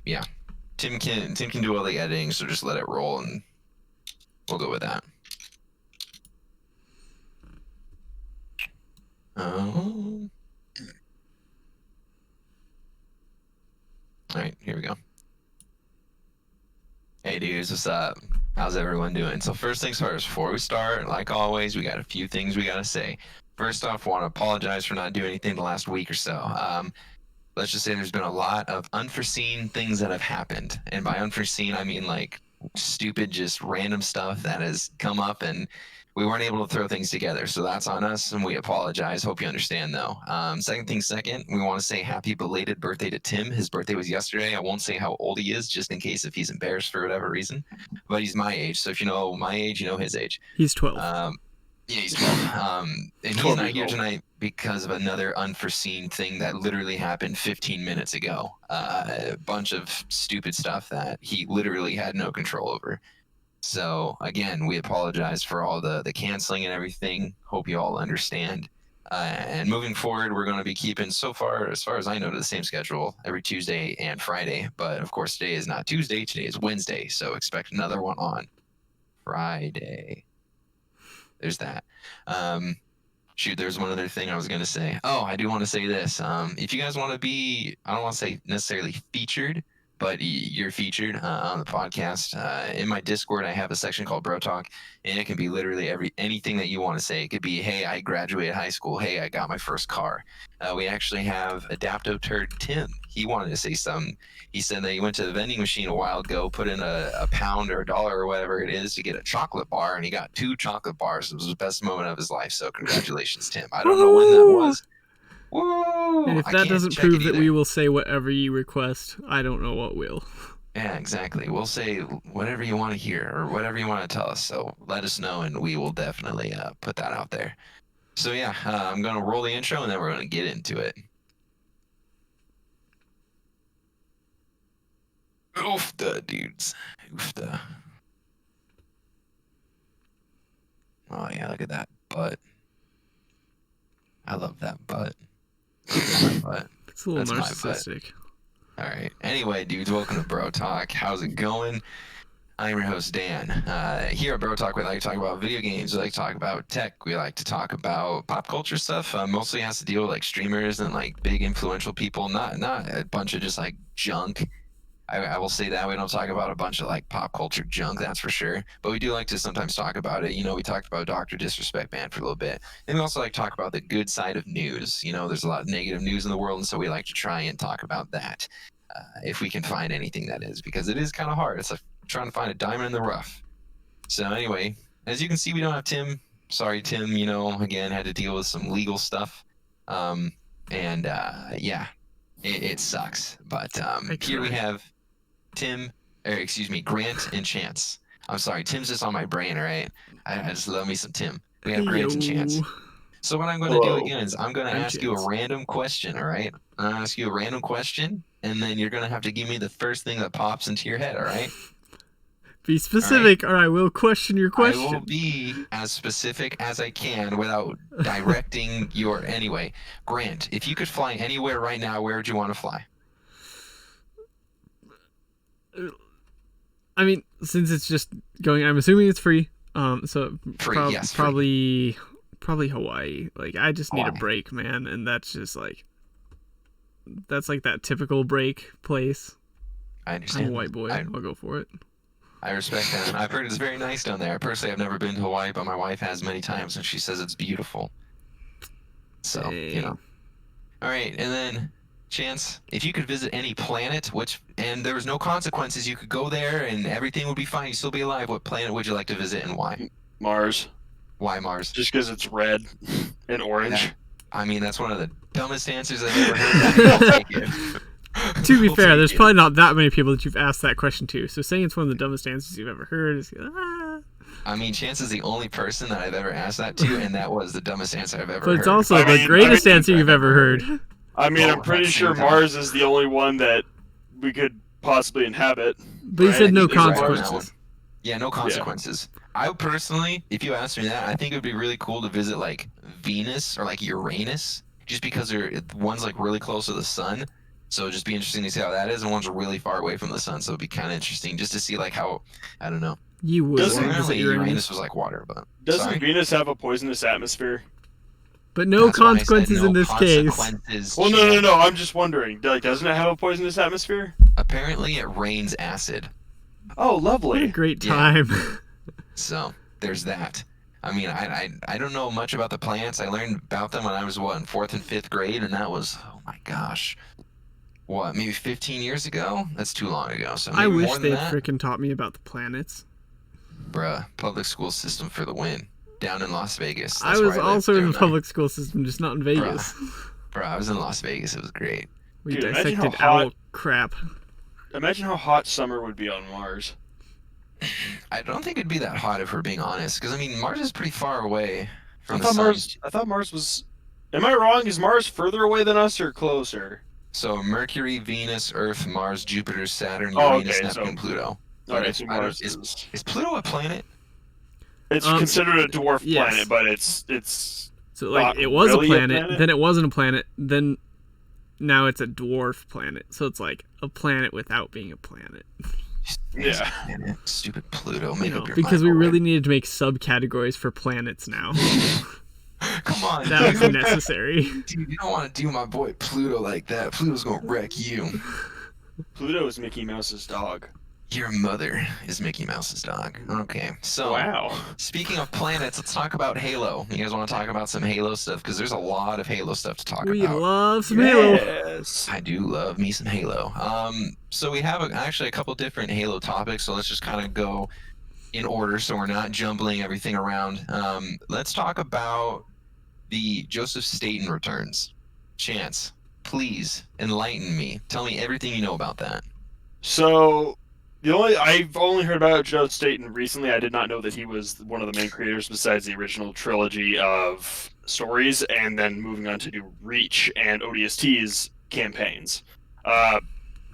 Yeah, Tim can do all the editing, so just let it roll, and we'll go with that. All right, here we go. Hey dudes, what's up? How's everyone doing? So first things first, before we start, like always, we got a few things we gotta say. First off, I want to apologize for not doing anything the last week or so. Let's just say there's been a lot of unforeseen things that have happened. And by unforeseen, I mean like stupid, just random stuff that has come up and we weren't able to throw things together. So that's on us and we apologize. Hope you understand though. Second thing second, we want to say happy belated birthday to Tim. His birthday was yesterday. I won't say how old he is just in case if he's embarrassed for whatever reason, but he's my age. So if you know my age, you know his age. He's 12. Yeah, he's 12. And he's not here tonight because of another unforeseen thing that literally happened 15 minutes ago. A bunch of stupid stuff that he literally had no control over. So again, we apologize for all the canceling and everything. Hope you all understand. And moving forward, we're going to be keeping, so far, as far as I know, to the same schedule every Tuesday and Friday. But of course, today is not Tuesday. Today is Wednesday. So expect another one on Friday. There's that. Shoot, there's one other thing I was going to say. Oh, I do want to say this. If you guys want to be, I don't want to say necessarily featured, but you're featured on the podcast. In my Discord, I have a section called BroTalk, and it can be literally anything that you want to say. It could be, hey, I graduated high school. Hey, I got my first car. We actually have Adapto Turd Tim. He wanted to say something. He said that he went to the vending machine a while ago, put in a pound or a dollar or whatever it is to get a chocolate bar, and he got 2 chocolate bars. It was the best moment of his life. So congratulations, Tim. I don't know when that was. Woo! And if that doesn't prove that we will say whatever you request, I don't know what will. Yeah, exactly. We'll say whatever you want to hear or whatever you want to tell us. So let us know, and we will definitely put that out there. So yeah, I'm going to roll the intro, and then we're going to get into it. Oofda, dudes. Oofda. Oh, yeah, look at that butt. I love that butt. Butt. It's a little narcissistic. All right. Anyway, dudes, welcome to Bro Talk. How's it going? I'm your host, Dan. Here at Bro Talk, we like to talk about video games. We like to talk about tech. We like to talk about pop culture stuff. Mostly has to deal with like streamers and like big influential people. Not a bunch of just like junk. I will say that we don't talk about a bunch of like pop culture junk, that's for sure. But we do like to sometimes talk about it. You know, we talked about Dr. Disrespect Band for a little bit. And we also like to talk about the good side of news. You know, there's a lot of negative news in the world, and so we like to try and talk about that if we can find anything that is, because it is kind of hard. It's like trying to find a diamond in the rough. So anyway, as you can see, we don't have Tim. Sorry, Tim, you know, again, had to deal with some legal stuff. Yeah, it sucks. But here we have Grant and Chance. I'm sorry, Tim's just on my brain, all right? I just love me some Tim. We have Grant and Chance. So what I'm going to do again is I'm going to ask you a random question, all right? I'm going to ask you a random question, and then you're going to have to give me the first thing that pops into your head, all right? Be specific, or I will question your question. I will be as specific as I can without directing your... Anyway, Grant, if you could fly anywhere right now, where would you want to fly? I mean, since it's just going, I'm assuming it's free. So free, yes, probably Hawaii. Like, I just need a break, man, and that's just like that typical break place. I understand. I'm a white boy. I'll go for it. I respect that. I've heard it's very nice down there. Personally, I've never been to Hawaii, but my wife has many times, and she says it's beautiful. So, you know. All right, and then Chance, if you could visit any planet, and there was no consequences, you could go there and everything would be fine, you'd still be alive, what planet would you like to visit and why? Mars. Why Mars? Just because it's red and orange. That's one of the dumbest answers I've ever heard. To be fair, there's probably not that many people that you've asked that question to, so saying it's one of the dumbest answers you've ever heard is... Chance is the only person that I've ever asked that to, and that was the dumbest answer I've ever heard. But it's also the greatest answer you've ever heard. I'm pretty sure Mars is the only one that we could possibly inhabit. But you said no consequences. Yeah, no consequences. Yeah. I personally, if you asked me that, I think it would be really cool to visit like Venus or like Uranus, just because one's like really close to the sun, So it'll just be interesting to see how that is. And one's really far away from the sun, so it'll be kind of interesting just to see like how, I don't know. You would Apparently Uranus was like water, but doesn't Venus have a poisonous atmosphere? But no consequences in this case. Well, no. I'm just wondering. Like, doesn't it have a poisonous atmosphere? Apparently, it rains acid. Oh, lovely! What a great time. Yeah. So there's that. I mean, I don't know much about the plants. I learned about them when I was in 4th and 5th grade, and that was, oh my gosh, what, maybe 15 years ago? That's too long ago. So maybe I wish more than they'd that. freaking taught me about the planets. Bruh, public school system for the win. Down in Las Vegas. I was also in the public school system, just not in Vegas. Bruh, I was in Las Vegas. It was great. We dissected owl crap. Imagine how hot summer would be on Mars. I don't think it'd be that hot if we're being honest, because I mean Mars is pretty far away from the sun. I thought Mars was. Am I wrong? Is Mars further away than us or closer? So Mercury, Venus, Earth, Mars, Jupiter, Saturn, Uranus, Neptune, Pluto. Alright, so Mars is Pluto a planet? It's considered a dwarf planet, but it's so like it was really a planet, then it wasn't a planet, then now it's a dwarf planet. So it's like a planet without being a planet. Yeah. Stupid Pluto. Because we really needed to make subcategories for planets now. Come on. That was necessary. Dude, you don't want to do my boy Pluto like that. Pluto's gonna wreck you. Pluto is Mickey Mouse's dog. Your mother is Mickey Mouse's dog. Okay, so wow. Speaking of planets, let's talk about Halo. You guys want to talk about some Halo stuff? Because there's a lot of Halo stuff to talk about. We love some Halo. I do love me some Halo. So we have actually a couple different Halo topics. So let's just kind of go in order, so we're not jumbling everything around. Let's talk about the Joseph Staten returns. Chance, please enlighten me. Tell me everything you know about that. So. I've only heard about Joe Staten recently. I did not know that he was one of the main creators besides the original trilogy of stories, and then moving on to do Reach and ODST's campaigns.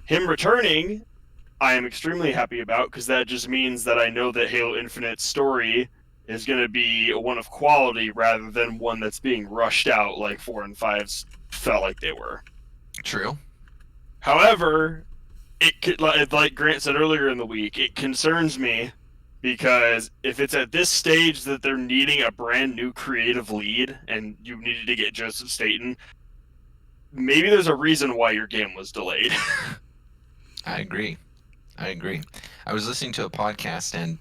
Him returning, I am extremely happy about, because that just means that I know that Halo Infinite's story is going to be one of quality rather than one that's being rushed out like 4 and 5's felt like they were. True. However, like Grant said earlier in the week, it concerns me because if it's at this stage that they're needing a brand new creative lead and you needed to get Joseph Staten, maybe there's a reason why your game was delayed. I agree. I was listening to a podcast, and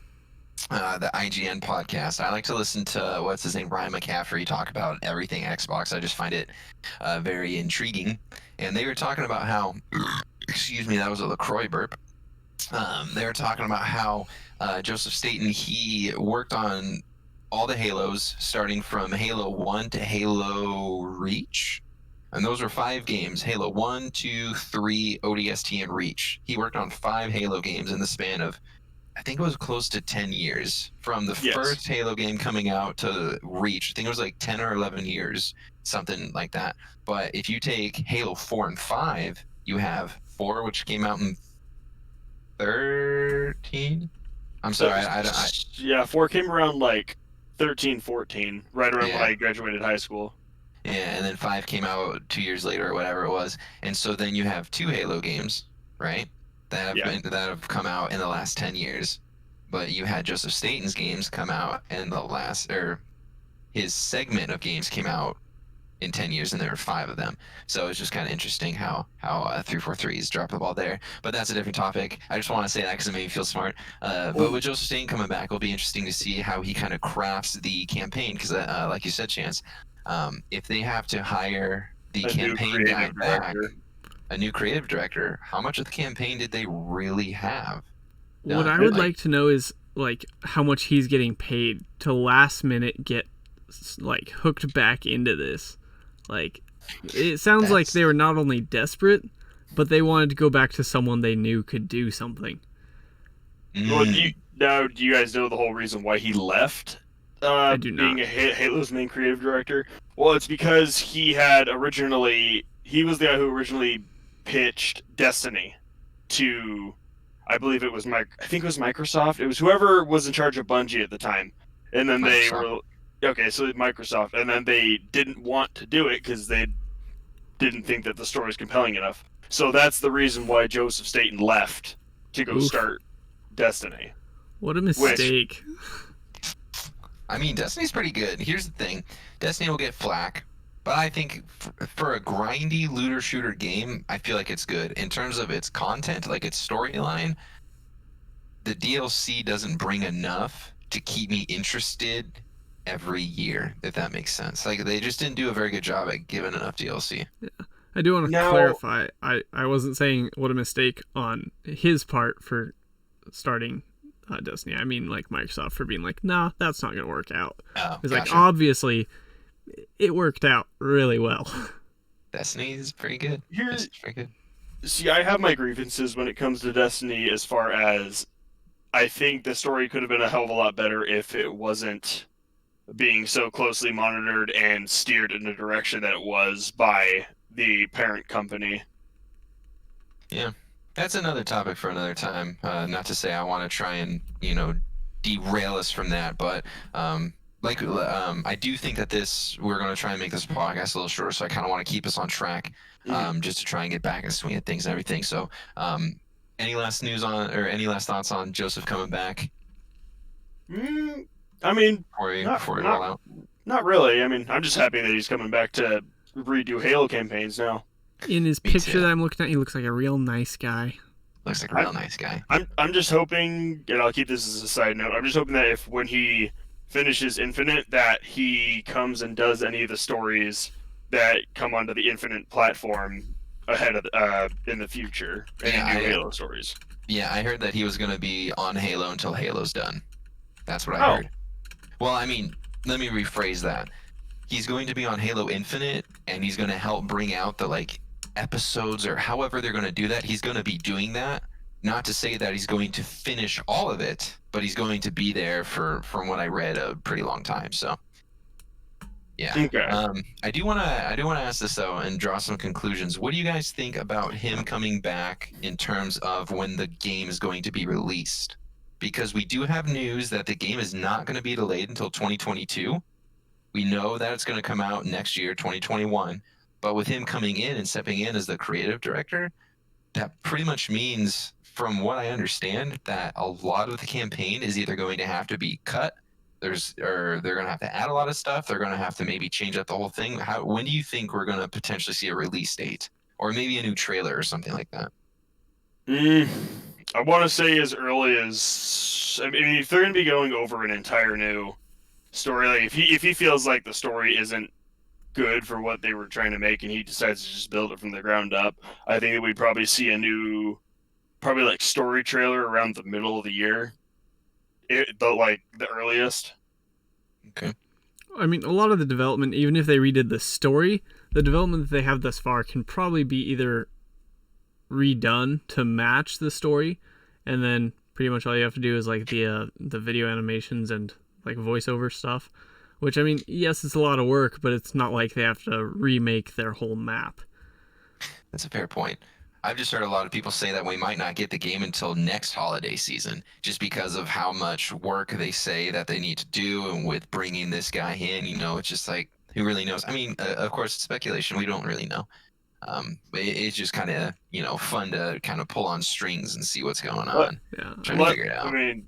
the IGN podcast. I like to listen to, what's his name, Ryan McCaffrey, talk about everything Xbox. I just find it very intriguing. And they were talking about how, excuse me, that was a LaCroix burp. They were talking about how Joseph Staten, he worked on all the Halos, starting from Halo 1 to Halo Reach. And those were 5 games: Halo 1, 2, 3, ODST, and Reach. He worked on 5 Halo games in the span of, I think it was close to 10 years. From the first Halo game coming out to Reach, I think it was like 10 or 11 years, something like that. But if you take Halo 4 and 5, you have 4, which came out in 13? I'm sorry, yeah, 4 came around like 13, 14, right around when I graduated high school. Yeah, and then 5 came out 2 years later or whatever it was. And so then you have 2 Halo games, right? That have come out in the last 10 years. But you had Joseph Staten's games come out in the last, or his segment of games came out in 10 years, and there were 5 of them. So it's just kind of interesting how 343's dropped the ball there. But that's a different topic. I just want to say that because it made me feel smart. But with Joseph Staten coming back, it'll be interesting to see how he kind of crafts the campaign. Because like you said, Chance, if they have to hire the campaign guy back, a new creative director, how much of the campaign did they really have? What I would like to know is like how much he's getting paid to last minute get like hooked back into this. Like, it sounds like they were not only desperate, but they wanted to go back to someone they knew could do something. Well, do you guys know the whole reason why he left? I do not. Being Halo's main creative director. Well, it's because he was the guy who originally pitched Destiny to, I believe it was Microsoft. It was whoever was in charge of Bungie at the time, and then so Microsoft, and then they didn't want to do it because they didn't think that the story was compelling enough. So that's the reason why Joseph Staten left to go start Destiny. What a mistake. I mean, Destiny's pretty good. Here's the thing. Destiny will get flack, but I think for a grindy looter shooter game, I feel like it's good. In terms of its content, like its storyline, the DLC doesn't bring enough to keep me interested every year, if that makes sense. Like, they just didn't do a very good job at giving enough DLC. Yeah. I do want to clarify. I wasn't saying what a mistake on his part for starting Destiny. I mean, like, Microsoft for being like, nah, that's not going to work out. Oh, it's like, obviously, it worked out really well. Destiny is pretty good. Here's pretty good. See, I have my grievances when it comes to Destiny as far as I think the story could have been a hell of a lot better if it wasn't being so closely monitored and steered in the direction that it was by the parent company. Yeah. That's another topic for another time. Not to say I want to try and, derail us from that, but I do think that we're going to try and make this podcast a little shorter, so I kind of want to keep us on track, just to try and get back in the swing of things and everything. So, any last news any last thoughts on Joseph coming back? I mean, not really. I mean, I'm just happy that he's coming back to redo Halo campaigns now. In his picture that I'm looking at, he looks like a real nice guy. Looks like a real nice guy. I'm just hoping, and I'll keep this as a side note, I'm just hoping that when he finishes Infinite, that he comes and does any of the stories that come onto the Infinite platform ahead of in the future, new Halo stories. Yeah, I heard that he was going to be on Halo until Halo's done. That's what I heard. Well, I mean, let me rephrase that. He's going to be on Halo Infinite, and he's going to help bring out the episodes, or however they're going to do that. He's going to be doing that. Not to say that he's going to finish all of it, but he's going to be there from what I read, a pretty long time. So, yeah. Okay. I do want to ask this though and draw some conclusions. What do you guys think about him coming back in terms of when the game is going to be released? Because we do have news that the game is not going to be delayed until 2022. We know that it's going to come out next year, 2021. But with him coming in and stepping in as the creative director, that pretty much means, from what I understand, that a lot of the campaign is either going to have to be cut, or they're going to have to add a lot of stuff. They're going to have to maybe change up the whole thing. When do you think we're going to potentially see a release date, or maybe a new trailer or something like that? I want to say as early as, I mean, if they're going to be going over an entire new story, like if he feels like the story isn't good for what they were trying to make, and he decides to just build it from the ground up, I think that we'd probably see a new, story trailer around the middle of the year. The earliest. Okay. I mean, a lot of the development, even if they redid the story, the development that they have thus far can probably be either redone to match the story, and then pretty much all you have to do is the video animations and voiceover stuff. Which, I mean, yes, it's a lot of work, but it's not like they have to remake their whole map. That's a fair point. I've just heard a lot of people say that we might not get the game until next holiday season, just because of how much work they say that they need to do, and with bringing this guy in, it's just who really knows? I mean, of course, it's speculation. We don't really know. It's just kind of, fun to kind of pull on strings and see what's going on. Yeah. Trying to figure it out. I mean,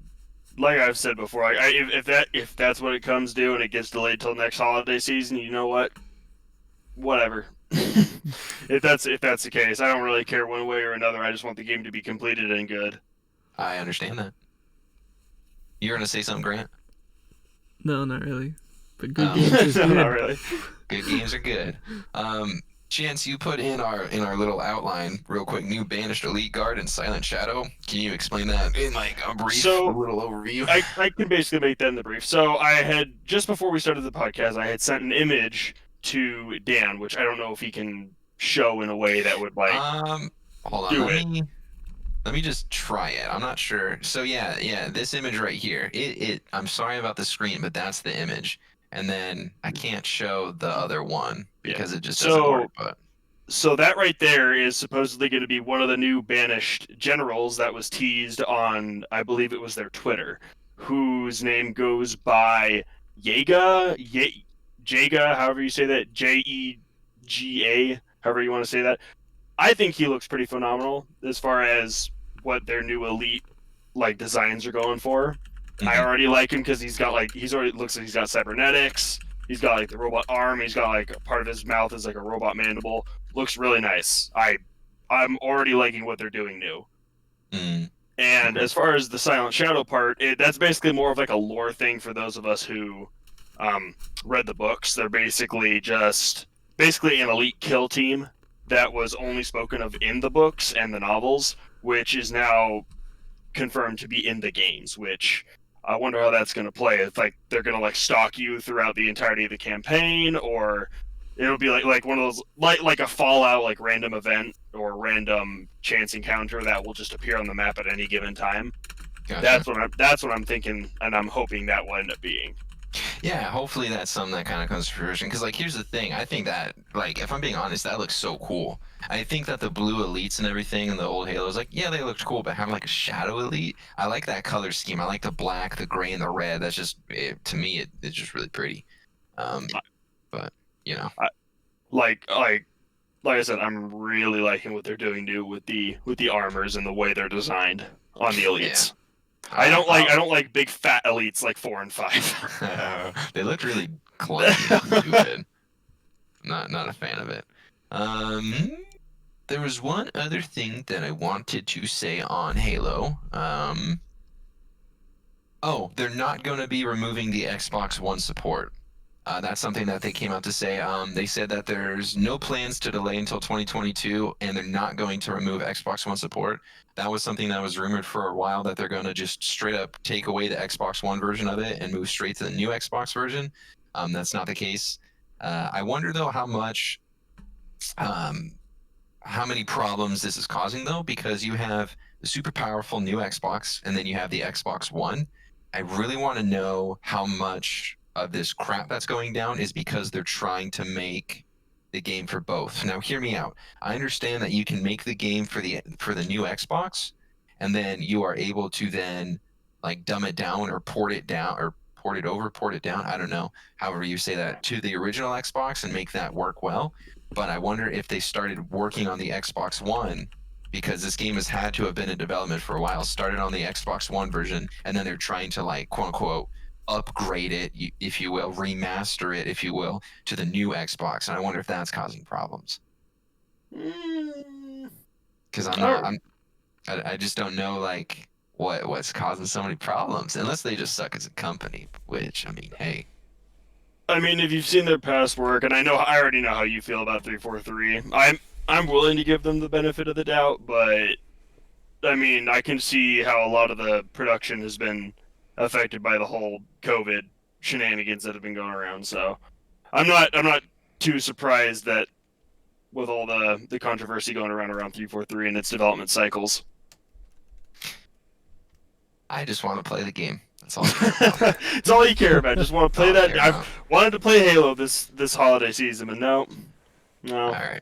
like I've said before, if that's what it comes to and it gets delayed till next holiday season, you know what? Whatever. if that's the case, I don't really care one way or another. I just want the game to be completed and good. I understand that. You're gonna say something, Grant? No, not really. But good games is good. Not really. Good games are good. Chance, you put in our little outline real quick. New banished elite guard and silent shadow. Can you explain that in a brief, a little overview? I can basically make that in the brief. So I had, just before we started the podcast, I had sent an image to Dan, which I don't know if he can show in a way that would hold on. Let me just try it. I'm not sure. So yeah, this image right here. I'm sorry about the screen, but that's the image. And then I can't show the other one because it just doesn't work. But so that right there is supposedly going to be one of the new banished generals that was teased on, I believe it was their Twitter, whose name goes by Jega, however you say that, Jega. however you want to say that. I think he looks pretty phenomenal as far as what their new elite like designs are going for. I Mhm. already like him because he's already looks like he's got cybernetics. He's got like the robot arm. He's got like a part of his mouth is like a robot mandible. Looks really nice. I'm already liking what they're doing new. Mm. And Okay. as far as the Silent Shadow part, that's basically more of like a lore thing for those of us who um, read the books. They're basically an elite kill team that was only spoken of in the books and the novels, which is now confirmed to be in the games. Which I wonder how that's going to play. It's like they're going to like stalk you throughout the entirety of the campaign, or it'll be like one of those like a Fallout like random event or random chance encounter that will just appear on the map at any given time. Gotcha. That's what I'm thinking, and I'm hoping that will end up being. Yeah, hopefully that's something that kind of comes to fruition. Because, like, here's the thing. I think that, like, if I'm being honest, that looks so cool. I think that the blue elites and everything and the old Halos, like, yeah, they looked cool, but having, like, a shadow elite, I like that color scheme. I like the black, the gray, and the red. That's just, to me, it's just really pretty. Um, but, you know. I, like I said, I'm really liking what they're doing new with the armors and the way they're designed on the Yeah. elites. Uh, uh, I don't like big fat elites like 4 and 5. they looked really clunky and stupid. Not a fan of it. Um, there was one other thing that I wanted to say on Halo. Oh, they're not going to be removing the Xbox One support. That's something that they came out to say. They said that there's no plans to delay until 2022, and they're not going to remove Xbox One support. That was something that was rumored for a while that they're going to just straight up take away the Xbox One version of it and move straight to the new Xbox version. That's not the case. I wonder though um, how many problems this is causing though, because you have the super powerful new Xbox and then you have the Xbox One. I really want to know how much of this crap that's going down is because they're trying to make the game for both. Now, hear me out. I understand that you can make the game for the new Xbox, and then you are able to then like dumb it down or port it down or port it over, port it down. I don't know, however you say that, to the original Xbox and make that work well. But I wonder if they started working on the Xbox One because this game has had to have been in development for a while, started on the Xbox One version, and then they're trying to like quote unquote upgrade it, if you will, remaster it, if you will, to the new Xbox. And I wonder if that's causing problems. Mm, Because I I just don't know like what's causing so many problems, unless they just suck as a company. Which I mean, hey, I mean, if you've seen their past work, and I already know how you feel about 343. I'm willing to give them the benefit of the doubt, but I mean, I can see how a lot of the production has been affected by the whole COVID shenanigans that have been going around. So I'm not too surprised that with all the controversy going around 343 and its development cycles. I just want to play the game. That's all I care about. It's all you care about. Just want to That's play all I that. care I've about. wanted to play Halo this holiday season, but no, All no. right.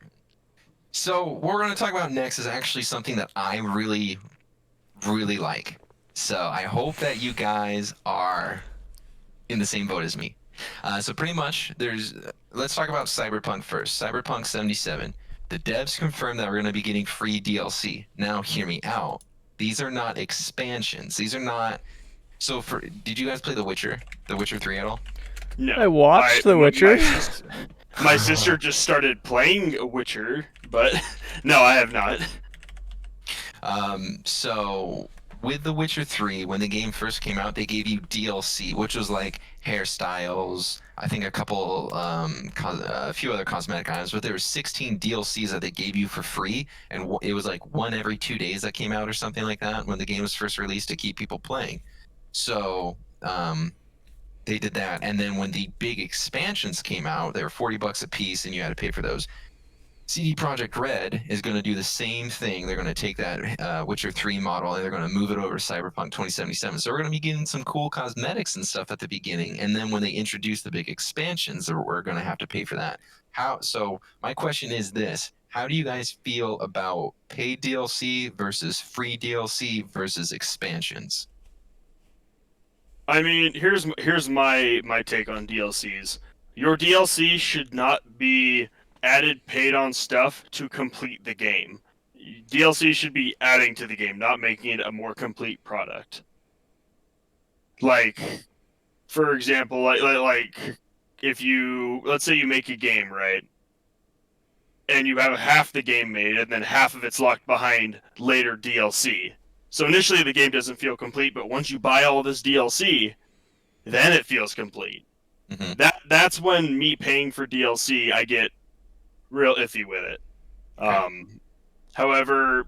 So what we're going to talk about next is actually something that I really, really like. So I hope that you guys are in the same boat as me. So pretty much, let's talk about Cyberpunk first. Cyberpunk 77. The devs confirmed that we're going to be getting free DLC. Now, hear me out. These are not expansions. These are not. So did you guys play The Witcher? The Witcher 3 at all? I No, watched The Witcher. my sister just started playing Witcher, but no, I have not. So with The Witcher 3, when the game first came out, they gave you DLC, which was like hairstyles, I think a couple, a few other cosmetic items, but there were 16 DLCs that they gave you for free, and it was like one every 2 days that came out or something like that when the game was first released to keep people playing. So, they did that, and then when the big expansions came out, they were $40 a piece, and you had to pay for those. CD Projekt Red is going to do the same thing. They're going to take that Witcher 3 model and they're going to move it over to Cyberpunk 2077. So we're going to be getting some cool cosmetics and stuff at the beginning. And then when they introduce the big expansions, we're going to have to pay for that. So my question is this. How do you guys feel about paid DLC versus free DLC versus expansions? I mean, here's my take on DLCs. Your DLC should not be added paid-on stuff to complete the game. DLC should be adding to the game, not making it a more complete product. Like, for example, like if you, let's say you make a game, right? And you have half the game made, and then half of it's locked behind later DLC. So initially the game doesn't feel complete, but once you buy all this DLC, then it feels complete. Mm-hmm. That's when me paying for DLC, I get real iffy with it. Okay. However,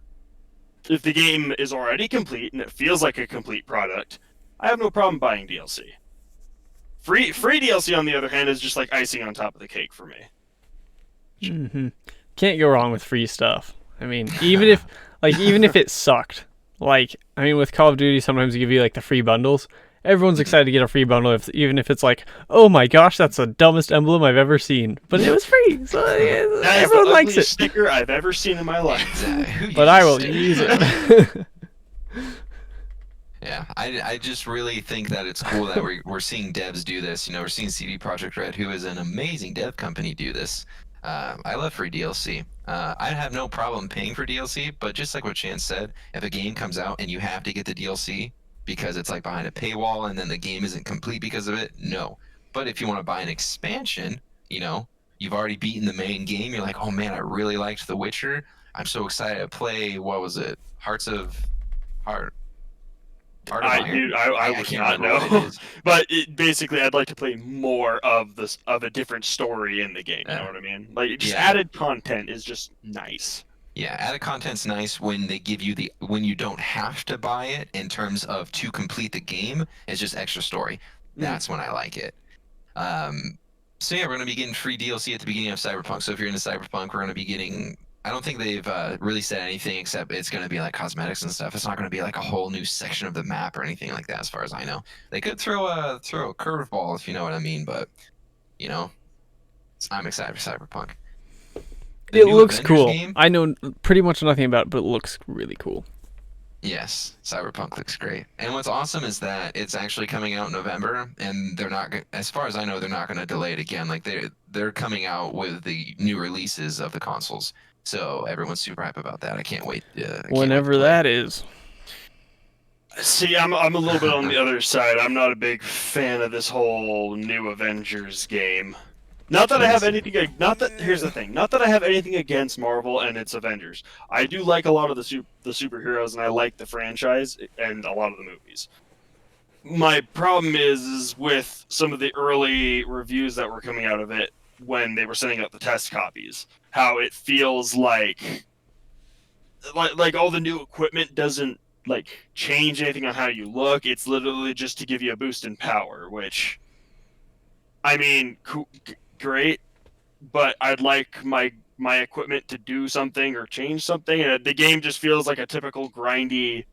if the game is already complete and it feels like a complete product, I have no problem buying DLC. Free DLC, on the other hand, is just like icing on top of the cake for me. Mm-hmm. Can't go wrong with free stuff. I mean, even if it sucked, like, I mean, with Call of Duty, sometimes they give you like the free bundles. Everyone's excited to get a free bundle, even if it's like, oh my gosh, that's the dumbest emblem I've ever seen, but it was free, so that everyone is the likes it. Sticker I've ever seen in my life. But I will use it. Yeah, I just really think that it's cool that we're seeing devs do this. You know, we're seeing CD Projekt Red, who is an amazing dev company, do this. I love free DLC. I have no problem paying for DLC, but just like what Chance said, if a game comes out and you have to get the DLC because it's like behind a paywall and then the game isn't complete because of it, no. But if you want to buy an expansion, you know, you've already beaten the main game, you're like, oh man, I really liked The Witcher. I'm so excited to play, what was it? Heart of Iron? I I would can't not remember what know. it is. But basically, I'd like to play more of this, of a different story in the game. You know what I mean? Like, just added content is just nice. Yeah, added content's nice when they give you when you don't have to buy it in terms of to complete the game. It's just extra story. That's when I like it. So yeah, we're gonna be getting free DLC at the beginning of Cyberpunk. So if you're into Cyberpunk, we're gonna be getting. I don't think they've really said anything except it's gonna be like cosmetics and stuff. It's not gonna be like a whole new section of the map or anything like that, as far as I know. They could throw a curveball if you know what I mean, but you know, I'm excited for Cyberpunk. It looks cool. Game, I know pretty much nothing about it, but it looks really cool. yes, Cyberpunk looks great. And what's awesome is that it's actually coming out in November, and they're not, as far as I know, they're not going to delay it again. Like they're coming out with the new releases of the consoles, so everyone's super hype about that. I can't wait. Whenever that is. See, I'm a little bit on the other side. I'm not a big fan of this whole new Avengers game. Not that I have anything. Here's the thing. Not that I have anything against Marvel and its Avengers. I do like a lot of the superheroes, and I like the franchise and a lot of the movies. My problem is with some of the early reviews that were coming out of it when they were sending out the test copies. How it feels like all the new equipment doesn't like change anything on how you look. It's literally just to give you a boost in power, which, I mean, great, but I'd like my equipment to do something or change something, and the game just feels like a typical grindy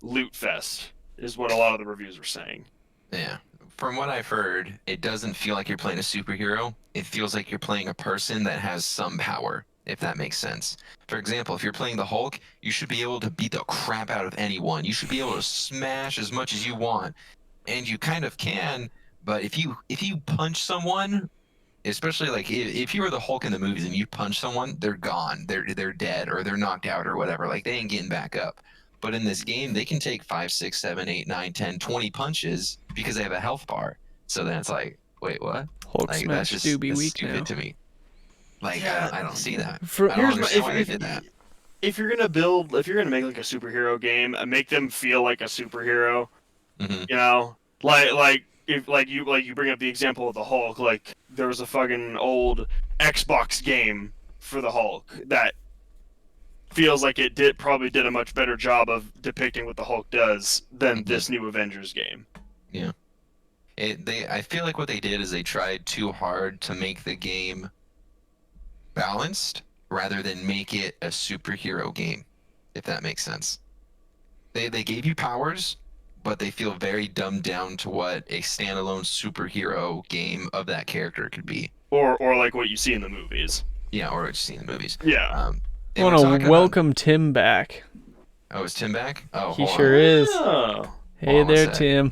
loot fest, is what a lot of the reviews were saying. Yeah. From what I've heard, it doesn't feel like you're playing a superhero. It feels like you're playing a person that has some power, if that makes sense. For example, if you're playing the Hulk, you should be able to beat the crap out of anyone. You should be able to smash as much as you want. And you kind of can, but if you punch someone, especially like if you were the Hulk in the movies and you punch someone, they're gone. They're dead or they're knocked out or whatever. Like they ain't getting back up. But in this game, they can take 5, 6, 7, 8, 9, 10, 20 punches because they have a health bar. So then it's like, wait, what? Hulk like smash do be weak stupid now. to me. Like Yeah. I don't see that. For- I don't understand why they did that. If you're gonna make like a superhero game, make them feel like a superhero. Hmm. You know, like if you bring up the example of the Hulk, like there was a fucking old Xbox game for the Hulk that feels like it probably did a much better job of depicting what the Hulk does than this new Avengers game. Yeah. I feel like what they did is they tried too hard to make the game balanced rather than make it a superhero game, if that makes sense. They gave you powers, but they feel very dumbed down to what a standalone superhero game of that character could be. Or like what you see in the movies. Yeah, or what you see in the movies. Yeah. I want to welcome Tim back. Oh, is Tim back? Oh, He sure is. Oh. Hey there, Tim.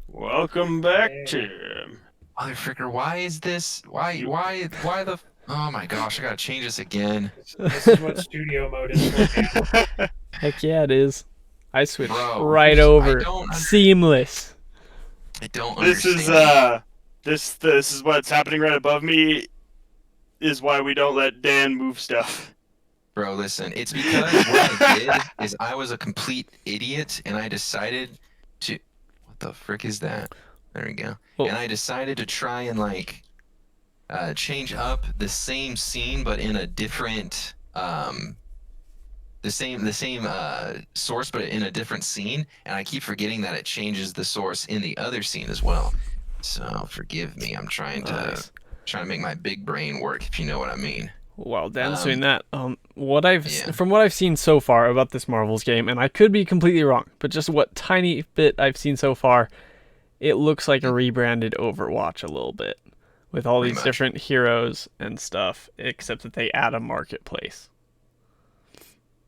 Welcome back, Tim. Motherfricker, why is this? Why Oh my gosh, I gotta change this again. This is what studio mode is for, man. Heck yeah, it is. I switched Bro, right I over. don't Seamless. I don't This is understand. this is what's happening right above me. Is why we don't let Dan move stuff. Bro, listen, it's because what I did is I was a complete idiot and I decided to what the frick is that? There we go. Oh. And I decided to try and like change up the same scene but in a different the same source but in a different scene, and I keep forgetting that it changes the source in the other scene as well. So forgive me. I'm trying Nice. to make my big brain work, if you know what I mean. While Dan's doing Um, that, yeah. from what I've seen so far about this Marvel's game, and I could be completely wrong, but just what tiny bit I've seen so far, it looks like a rebranded Overwatch a little bit, with all Pretty these much. different heroes and stuff, except that they add a marketplace.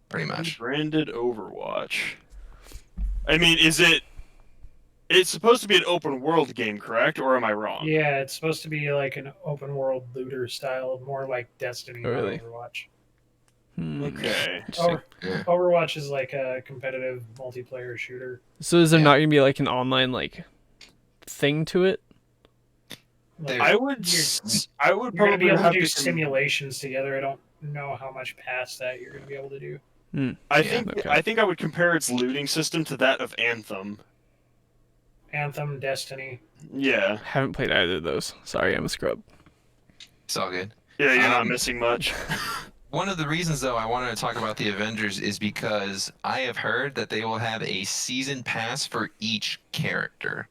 Pretty much. Branded Overwatch. I mean, is it? It's supposed to be an open world game, correct? Or am I wrong? Yeah, it's supposed to be like an open world looter style, more like Destiny, Oh, really? not Overwatch. Okay. Interesting. Yeah. Overwatch is like a competitive multiplayer shooter. So is there Yeah. not gonna be like an online like thing to it? Like, I would you're going to be probably able to have do to simulations together. I don't know how much past that you're going to be able to do. I Yeah. think Okay. I think I would compare its looting system to that of Anthem. Anthem, Destiny. Yeah. Haven't played either of those. Sorry, I'm a scrub. It's all good. Yeah, you're not Um, missing much. One of the reasons, though, I wanted to talk about the Avengers is because I have heard that they will have a season pass for each character.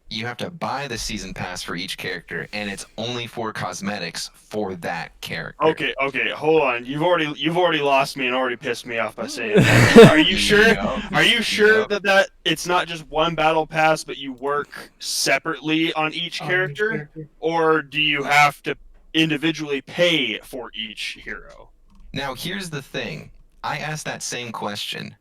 You have to buy the season pass for each character, and it's only for cosmetics for that character. Okay, hold on. You've already lost me and already pissed me off by saying that. Are you sure? Yup. Are you sure Yup. that it's not just one battle pass, but you work separately on each on each character, or do you have to individually pay for each hero? Now, here's the thing. I asked that same question.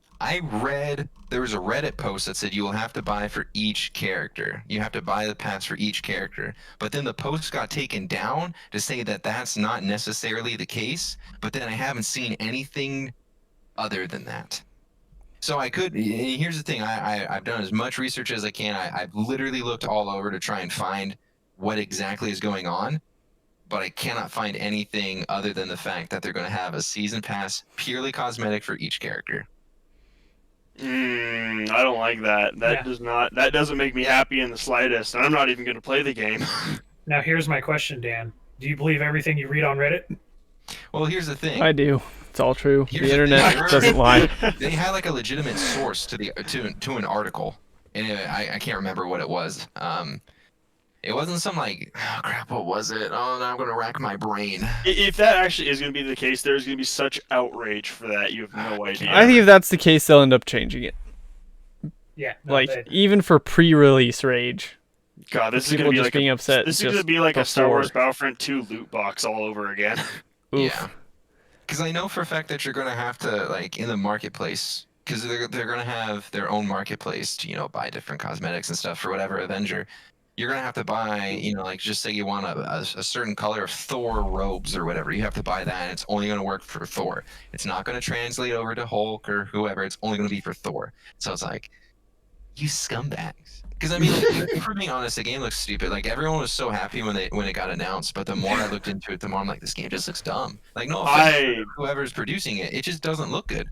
There was a Reddit post that said you will have to buy for each character. You have to buy the pass for each character. But then the post got taken down to say that that's not necessarily the case. But then I haven't seen anything other than that. So here's the thing. I've done as much research as I can. I've literally looked all over to try and find what exactly is going on. But I cannot find anything other than the fact that they're going to have a season pass purely cosmetic for each character. I don't like that. That doesn't make me happy in the slightest. And I'm not even going to play the game. Now, here's my question, Dan. Do you believe everything you read on Reddit? Well, here's the thing. I do. It's all true. Here's The the thing. internet doesn't lie. They had like a legitimate source to an article, and I can't remember what it was. It wasn't some like, oh crap, what was it? Oh, now I'm gonna rack my brain. If that actually is going to be the case, there's going to be such outrage for that. You have no idea. I think if that's the case, they'll end up changing it. Yeah. No, Like even for pre-release rage. God, this is People going to be just like being upset. This is just going to be like a Star before. Wars Battlefront 2 loot box all over again. Oof. Yeah, because I know for a fact that you're gonna have to like in the marketplace, because they're gonna have their own marketplace to buy different cosmetics and stuff for whatever Avenger. You're gonna have to buy, like just say you want a certain color of Thor robes or whatever. You have to buy that, and it's only gonna work for Thor. It's not gonna translate over to Hulk or whoever. It's only gonna be for Thor. So it's like, you scumbags. Because I mean, like, for being honest, the game looks stupid. Like everyone was so happy when it got announced, but the more I looked into it, the more I'm like, this game just looks dumb. Like no offense to whoever's producing it, it just doesn't look good.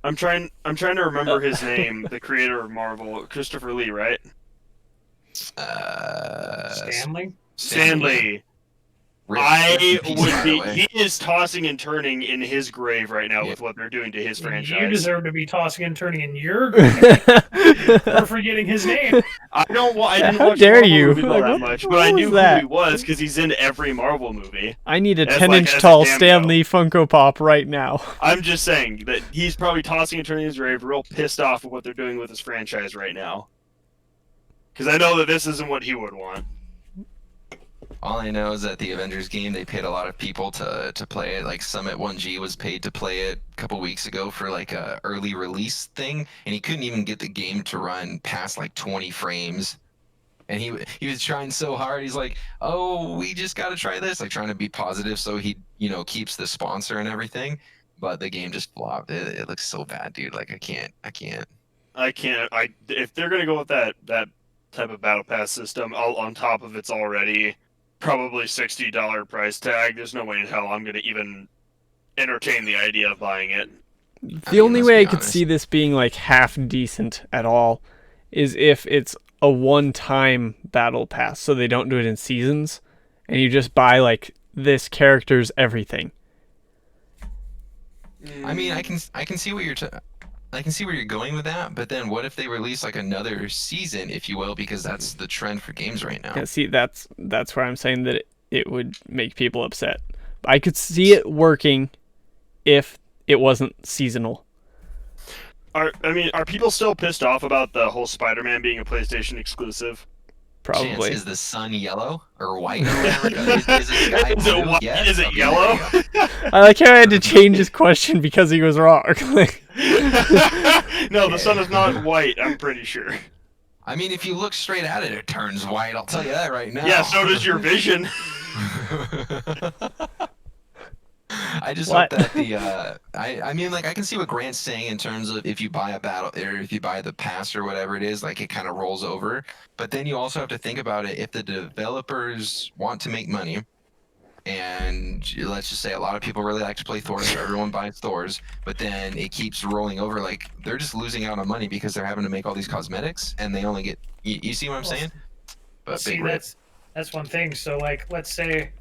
I'm trying to remember his name, the creator of Marvel, Christopher Lee, right? Stanley? Stanley. Rip I in peace, would by the way. be. He is tossing and turning in his grave right now with what they're doing to his franchise. You deserve to be tossing and turning in your grave for forgetting his name. I didn't How watch dare Marvel you? movies all Like, that what much, the but I hell knew was who that? he was because he's in every Marvel movie. I need a As 10-inch as a tall cameo. Stan Lee Funko Pop right now. I'm just saying that he's probably tossing and turning in his grave, real pissed off at what they're doing with his franchise right now. Because I know that this isn't what he would want. All I know is that the Avengers game, they paid a lot of people to play it. Like Summit 1G was paid to play it a couple weeks ago for like a early release thing, and he couldn't even get the game to run past like 20 frames. and he was trying so hard. He's like, "Oh, we just got to try this," like trying to be positive, so he keeps the sponsor and everything. But the game just flopped. It looks so bad, dude. Like I can't. I can't. If they're gonna go with that type of battle pass system, on top of its already probably $60 price tag, there's no way in hell I'm gonna even entertain the idea of buying it. The I mean, only let's way be I could honest. see this being like half decent at all is if it's a one-time battle pass, so they don't do it in seasons, and you just buy like this character's everything. I mean, I can see what I can see where you're going with that, but then what if they release like another season, if you will, because that's the trend for games right now. Yeah, see, that's where I'm saying that it would make people upset. I could see it working if it wasn't seasonal. Are people still pissed off about the whole Spider-Man being a PlayStation exclusive? Chance, Probably. is the sun yellow or white or whatever? Is the sky Is it blue? white? Yes? Is it Okay, yellow? there you go. I like how I had to change his question because he was wrong. Like, No, the sun is not white. I'm pretty sure. I mean, if you look straight at it, it turns white. I'll tell you that right now. Yeah, so does your vision. I just What? hope that I mean, like, I can see what Grant's saying in terms of if you buy a battle or if you buy the pass or whatever it is, like it kind of rolls over. But then you also have to think about it if the developers want to make money, and let's just say a lot of people really like to play Thor, so everyone buys Thors, but then it keeps rolling over, like they're just losing out on money because they're having to make all these cosmetics, and they only get you see what I'm Well, saying? But See, big rip. that's one thing. So, like, let's say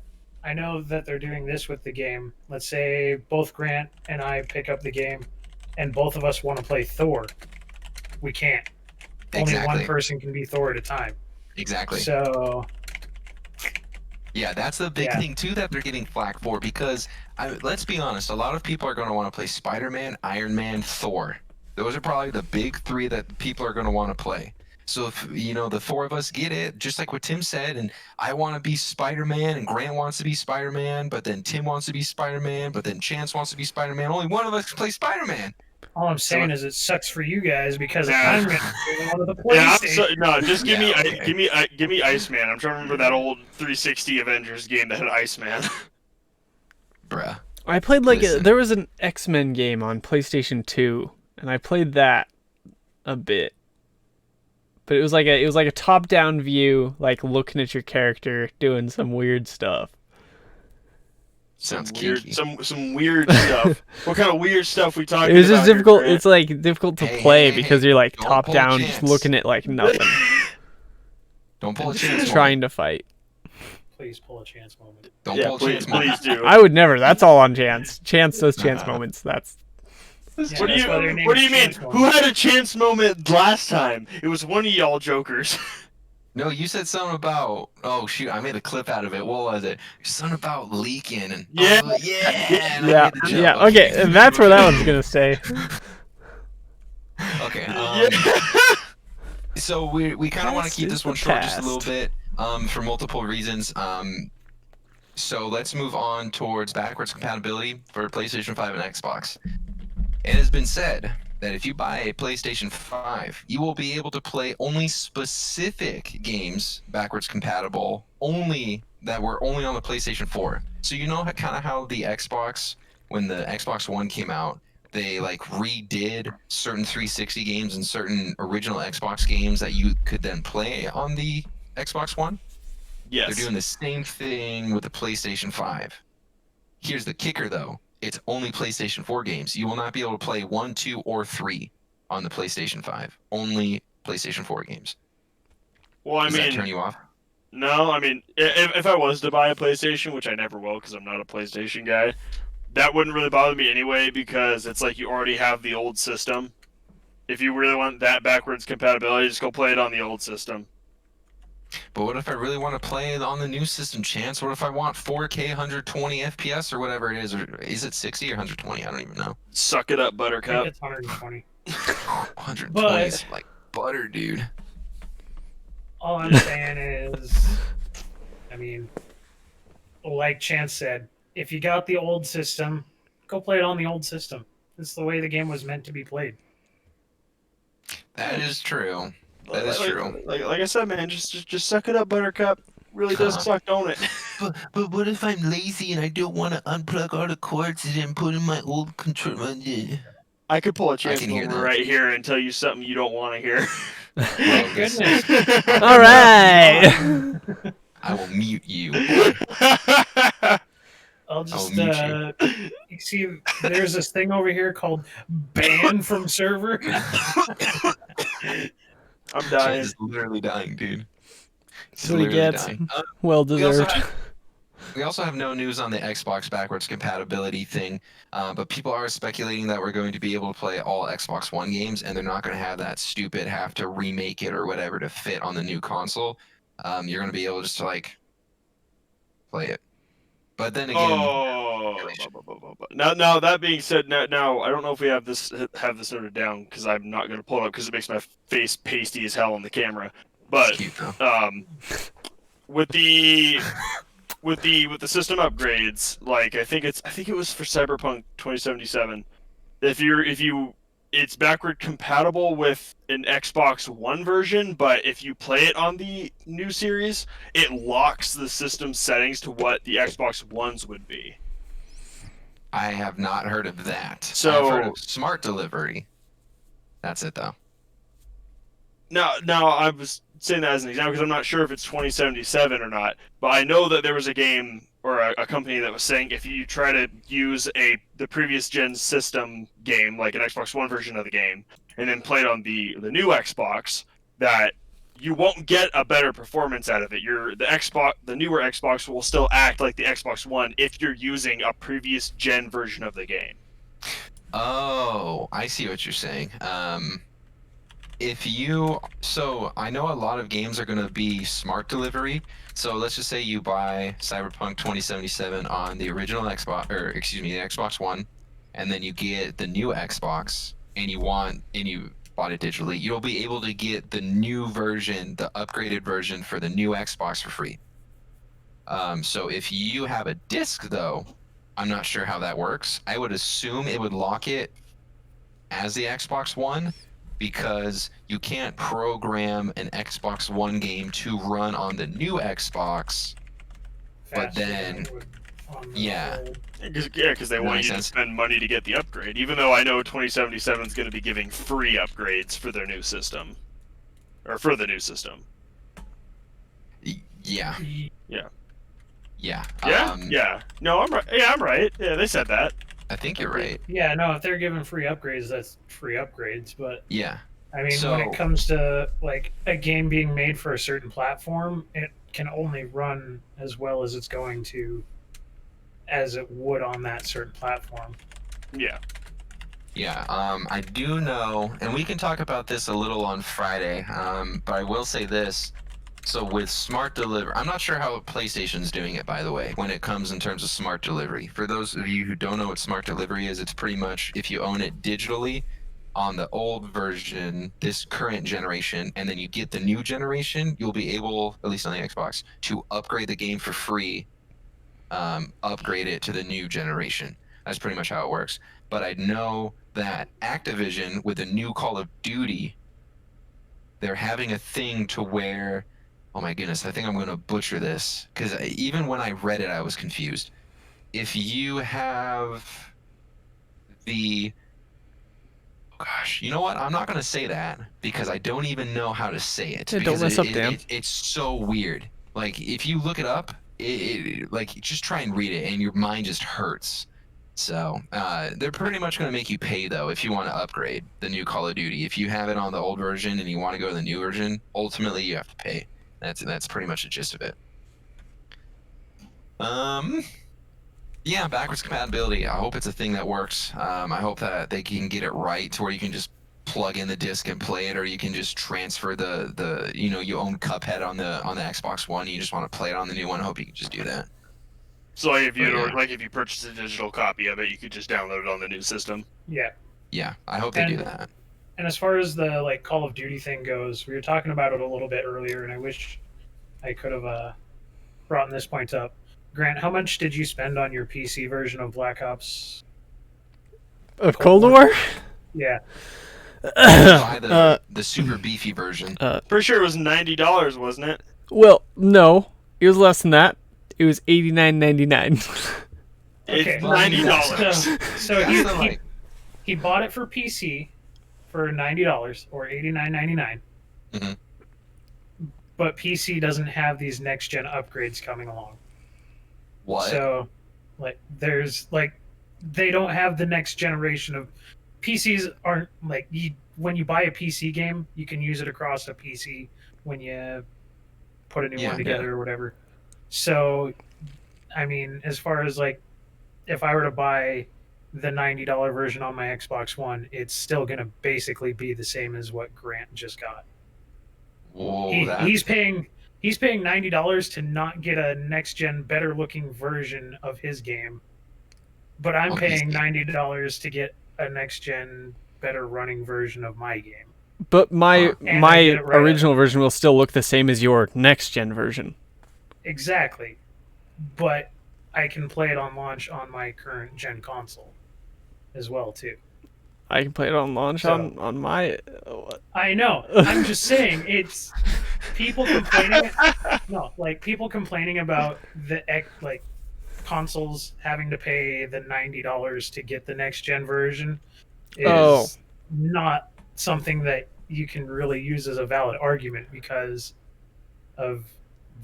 I know that they're doing this with the game. Let's say both Grant and I pick up the game, and both of us want to play Thor. We can't. Only one Exactly. person can be Thor at a time. Exactly. So, Yeah, that's the big Yeah. thing too that they're getting flack for because let's be honest, a lot of people are going to want to play Spider-Man, Iron Man, Thor. Those are probably the big three that people are going to want to play. So if the four of us get it, just like what Tim said, and I want to be Spider-Man, and Grant wants to be Spider-Man, but then Tim wants to be Spider-Man, but then Chance wants to be Spider-Man. Only one of us can play Spider-Man. all I'm saying is it sucks for you guys because Yeah. I'm going to be one of the Yeah, PlayStation. no, just give Yeah, me okay. give me Iceman. I'm trying to remember that old 360 Avengers game that had Iceman. Bruh. I played Listen. there was an X-Men game on PlayStation 2, and I played that a bit. But it was like a top-down view, like looking at your character doing some weird stuff. Sounds weird, kinky. some weird stuff. What kind of weird stuff we talking It was just about here, difficult. Grant? It's like difficult to Hey, play hey, because hey, you're like don't top pull a down, just chance. looking at like nothing, Don't pull a chance. trying to fight. Please pull a chance moment. Don't Yeah, pull a please, chance. moment. please do. I would never. That's all on Chance. Chance does chance moments. That's Yeah, What do that's why their you name What do is you mean? Chance Who Moment. had a chance moment last time? It was one of y'all jokers. No, you said something about. Oh shoot, I made a clip out of it. What was it? Something about leaking and. Yeah. Oh, yeah. And I yeah, made the joke. yeah. Okay, and that's where that one's gonna stay. Okay. Yeah. So we kind of want to Past keep is this one the short just a little past. bit. For multiple reasons. So let's move on towards backwards compatibility for PlayStation 5 and Xbox. It has been said that if you buy a PlayStation 5, you will be able to play only specific games backwards compatible, only that were only on the PlayStation 4. So you know kind of how the Xbox, when the Xbox One came out, they like redid certain 360 games and certain original Xbox games that you could then play on the Xbox One. They're Yes. doing the same thing with the PlayStation 5. Here's the kicker, though. It's only PlayStation 4 games. You will not be able to play 1, 2, or 3 on the PlayStation 5. Only PlayStation 4 games. Well, I Does that mean, turn you off? no. I mean, if I was to buy a PlayStation, which I never will because I'm not a PlayStation guy, that wouldn't really bother me anyway because it's like you already have the old system. If you really want that backwards compatibility, just go play it on the old system. But what if I really want to play it on the new system, Chance? What if I want 4K 120 FPS or whatever it is? Or is it 60 or 120? I don't even know. Suck it up, I think Buttercup. it's 120. 120 But- is like butter, dude. All I'm saying is, I mean, like Chance said, if you got the old system, go play it on the old system. It's the way the game was meant to be played. That is true. That is true. Like I said, man, just suck it up, Buttercup. Really does suck, don't it? But what if I'm lazy and I don't want to unplug all the cords and then put in my old controller? I could pull a I chance can hear over that. right here and tell you something you don't want to hear. Well, Goodness. All right. I will mute you. I'll just mute you. you see there's this thing over here called ban from server. I'm dying. He's literally dying, dude. He's That's what he literally gets. dying. Well We also, deserved. we also have no news on the Xbox backwards compatibility thing, but people are speculating that we're going to be able to play all Xbox One games, and they're not going to have that stupid have to remake it or whatever to fit on the new console. You're going to be able just to like play it. But then again, Now that being said, now I don't know if we have this noted down because I'm not going to pull it up because it makes my face pasty as hell on the camera. But it's cute though. with the system upgrades, like I think it was for Cyberpunk 2077. It's backward compatible with an Xbox One version, but if you play it on the new series, it locks the system settings to what the Xbox Ones would be. I have not heard of that. So I've heard of smart delivery. That's it though. Now I was saying that as an example because I'm not sure if it's 2077 or not, but I know that there was a game or a company that was saying if you try to use the previous gen system game, like an Xbox One version of the game, and then play it on the new Xbox, that you won't get a better performance out of it. The newer Xbox will still act like the Xbox One if you're using a previous gen version of the game. Oh, I see what you're saying. So I know a lot of games are going to be smart delivery. So let's just say you buy Cyberpunk 2077 on the original Xbox, or excuse me, the Xbox One, and then you get the new Xbox, and you bought it digitally. You'll be able to get the new version, the upgraded version for the new Xbox for free. So if you have a disc, though, I'm not sure how that works. I would assume it would lock it as the Xbox One, because you can't program an Xbox One game to run on the new Xbox. But then, yeah. Because they want you to spend money to get the upgrade, even though I know 2077 is going to be giving free upgrades for their new system. Or for the new system. Yeah. Yeah. Yeah. Yeah. No, I'm right. Yeah, I'm right. Yeah, they said that. I think you're right. Yeah, no, if they're giving free upgrades, that's free upgrades. But yeah, I mean, when it comes to like a game being made for a certain platform, it can only run as well as it's going to, as it would on that certain platform. Yeah. Yeah. I do know, and we can talk about this a little on Friday. But I will say this. So with smart delivery, I'm not sure how PlayStation's doing it, by the way, when it comes in terms of smart delivery. For those of you who don't know what smart delivery is, it's pretty much if you own it digitally on the old version, this current generation, and then you get the new generation, you'll be able, at least on the Xbox, to upgrade the game for free, upgrade it to the new generation. That's pretty much how it works. But I know that Activision, with the new Call of Duty, they're having a thing to where, oh my goodness, I think I'm going to butcher this, because even when I read it, I was confused. If you have the, gosh, you know what? I'm not going to say that because I don't even know how to say it. Yeah, don't mess up, Dan. It's so weird. Like, if you look it up, like, just try and read it, and your mind just hurts. So they're pretty much going to make you pay, though, if you want to upgrade the new Call of Duty. If you have it on the old version and you want to go to the new version, ultimately you have to pay. That's pretty much the gist of it. Yeah, backwards compatibility. I hope it's a thing that works. I hope that they can get it right to where you can just plug in the disc and play it, or you can just transfer the you own Cuphead on the Xbox One and you just want to play it on the new one. I hope you can just do that. So if you purchase a digital copy of it, you could just download it on the new system. Yeah. Yeah, I hope they do that. And as far as the like Call of Duty thing goes, we were talking about it a little bit earlier, and I wish I could have brought this point up. Grant, how much did you spend on your PC version of Black Ops? Of Cold War? Yeah. Buy the super beefy version. Pretty sure it was $90, wasn't it? Well, no, it was less than that. It was $89.99. Okay. It's $90. So That's the, like, he bought it for PC for $90 or $89.99. Mhm. But PC doesn't have these next gen upgrades coming along. what? So, like, there's like, they don't have the next generation of PCs. Aren't like when you buy a PC game, you can use it across a PC when you put a new Yeah, one together or whatever. So, I mean, as far as like, if I were to buy the $90 version on my Xbox One, it's still gonna basically be the same as what Grant just got. Whoa, He's paying $90 to not get a next gen better looking version of his game, but I'm On paying PC. $90 to get a next gen better running version of my game. But my And I get it right original version will still look the same as your next gen version. Exactly, but I can play it on launch on my current gen console as well too. I can play it on launch So- on my. I know. I'm just saying it's people complaining. No, like people complaining about the like consoles having to pay the $90 to get the next gen version is Oh. not something that you can really use as a valid argument because of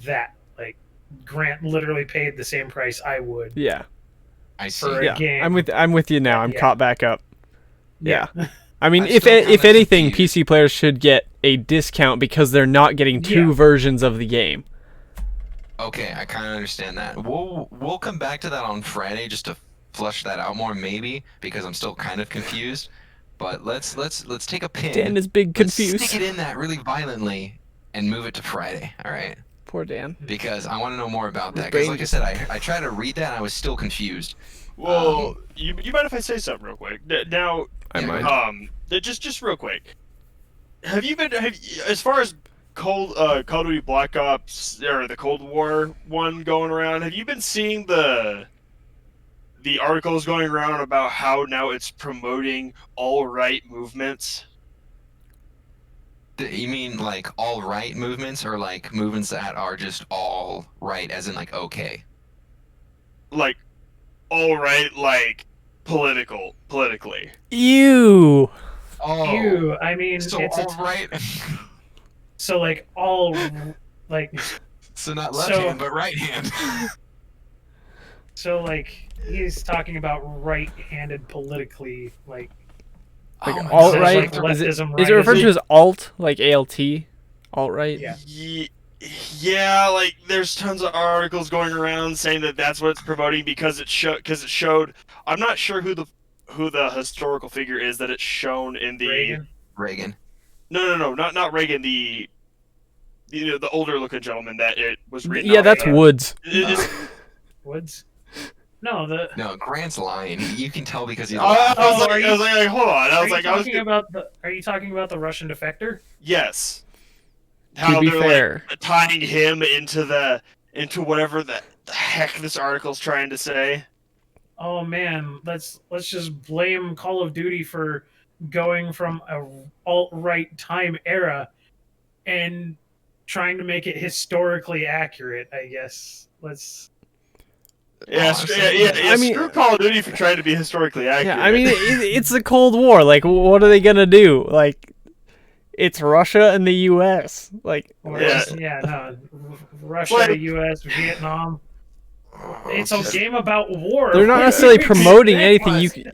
that. Like Grant literally paid the same price I would Yeah, I see. for a yeah. game. I'm with you now. I'm Yeah. caught back up. Yeah. I mean, I'm if still if kinda anything, confused. PC players should get a discount because they're not getting two Yeah. versions of the game. Okay, I kind of understand that. We'll come back to that on Friday just to flush that out more, maybe, because I'm still kind of confused. But let's take a pin. Dan is big Let's confused. stick it in that really violently and move it to Friday. All right, Poor Dan. because I want to know more about that. His Because brain like I said, I tried to read that and I was still confused. Well, you mind if I say something real quick? Now, I Yeah, might. just real quick. As far as Call of Duty Black Ops or the Cold War one going around, have you been seeing the articles going around about how now it's promoting all right movements? You mean like all right movements or like movements that are just all right, as in like okay? Like all right, like politically. Ew. Oh, Ew, I mean, so it's all right. so like all like So not left So- hand, but right hand. so like he's talking about right-handed politically, like Like Oh my alt gosh, right? like Is it leftism, is it referred rightism. to as alt, like ALT? Alt right? Yeah. Yeah, like there's tons of articles going around saying that that's what it's promoting because it showed. I'm not sure who the historical figure is that it's shown in the. Reagan. Reagan. No, not Reagan. The older looking gentleman that it was written. Yeah, off that's of. Woods. Is- Woods. No, the. No, Grant's lying. You can tell because he's. I was Oh, like, are you- hold on. I Are was you like, I was talking about the? Are you talking about the Russian defector? yes. To How be they're fair, like tying him into whatever the heck this article's trying to say. Oh man, let's just blame Call of Duty for going from a alt-right time era and trying to make it historically accurate. I guess let's. Yeah, Honestly, yeah. I mean- Screw Call of Duty for trying to be historically accurate. yeah. I mean, it's the Cold War. Like, what are they gonna do? Like, it's Russia and the U.S. Like, Or Yeah. no, Russia, Like- U.S., Vietnam. It's a Just- game about war. they're not What necessarily do you promoting expect? anything.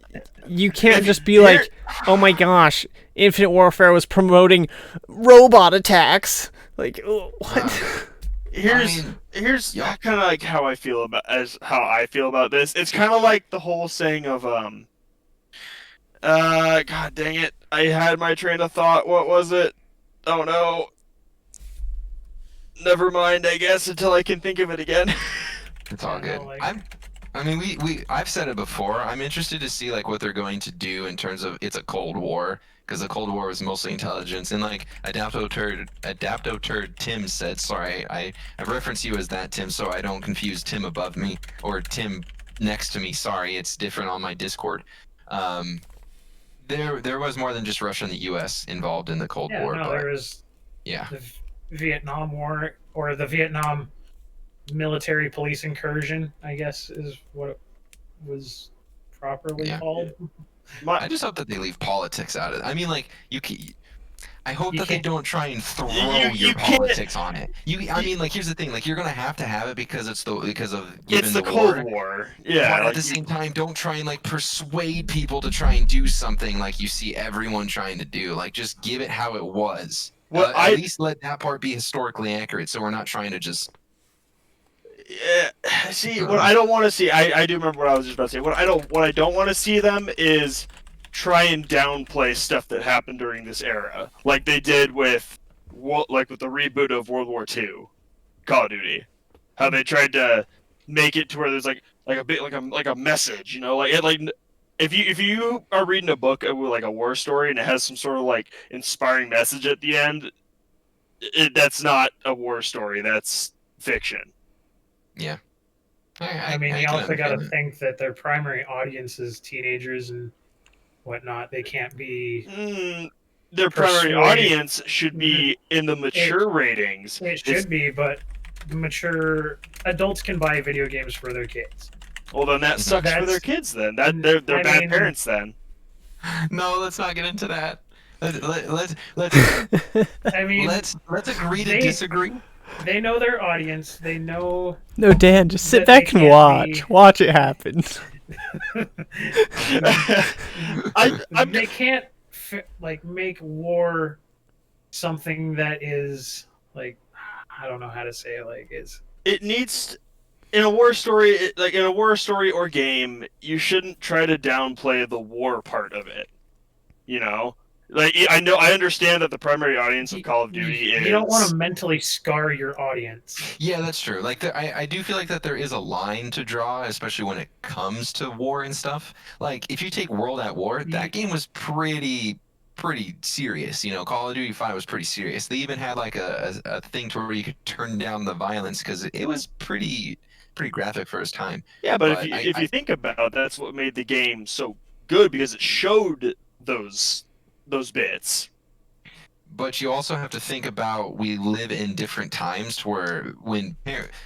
You can't just be like, oh my gosh, Infinite Warfare was promoting robot attacks. Like, what? here's yeah. kind of like how I feel about this. It's kind of like the whole saying of God dang it, I had my train of thought. What was it? Oh no. Never mind, I guess, until I can think of it again. It's all Yeah, good. no, like- I mean, I've said it before. I'm interested to see like what they're going to do in terms of it's a Cold War, because the Cold War was mostly intelligence, and like Adapto Turd Tim said. Sorry, I reference you as that Tim, so I don't confuse Tim above me or Tim next to me. Sorry, it's different on my Discord. There was more than just Russia and the U.S. involved in the Cold Yeah, War, no, but there was yeah, the Vietnam War or the Vietnam military police incursion, I guess is what it was properly yeah. called. My I just hope that they leave politics out of it. I mean, like I hope You that they can't. don't try and you throw your you can't. politics on it. I mean, like here's the thing: like you're gonna have to have it because because of It's given the the Cold war. War. Yeah, But at like the same time, don't try and like persuade people to try and do something like you see everyone trying to do. Like just give it how it was. what At I least let that part be historically accurate, so we're not trying to just. yeah, see what Uh, I don't want to see. I do remember what I was just about to say. What I don't want to see them is try and downplay stuff that happened during this era, like they did with like with the reboot of World War II, Call of Duty. How they tried to make it to where there's like a bit like a message, you know, like it like if you are reading a book with like a war story and it has some sort of like inspiring message at the end, that's not a war story. That's fiction. yeah, I mean, I you can also got to understand that. think that their primary audience is teenagers and whatnot. They can't be Mm, their primary persuaded. audience should be in the It mature ratings. it It's should be, but mature adults can buy video games for their kids. well, then that Mhm. sucks for their That's. kids. Then they're I bad mean, parents. Then No, let's not get into that. Let's I mean, let's agree to they disagree. they know their audience. They know No, Dan, just sit that they back and can't watch. Watch it happen. I'm they can't like make war something that is like I don't know how to say it, like is it needs in a war story like in a war story or game you shouldn't try to downplay the war part of it, you know, like I understand that the primary audience of Call of Duty you don't want to is mentally scar your audience. Yeah, that's true. Like, I do feel like that there is a line to draw, especially when it comes to war and stuff. Like, if you take World at War, that game was pretty serious. You know, Call of Duty 5 was pretty serious. They even had like a thing to where you could turn down the violence because it was pretty graphic for its time. yeah, but But if you think about it, that's what made the game so good because it showed those bits. but you also have to think about we live in different times to where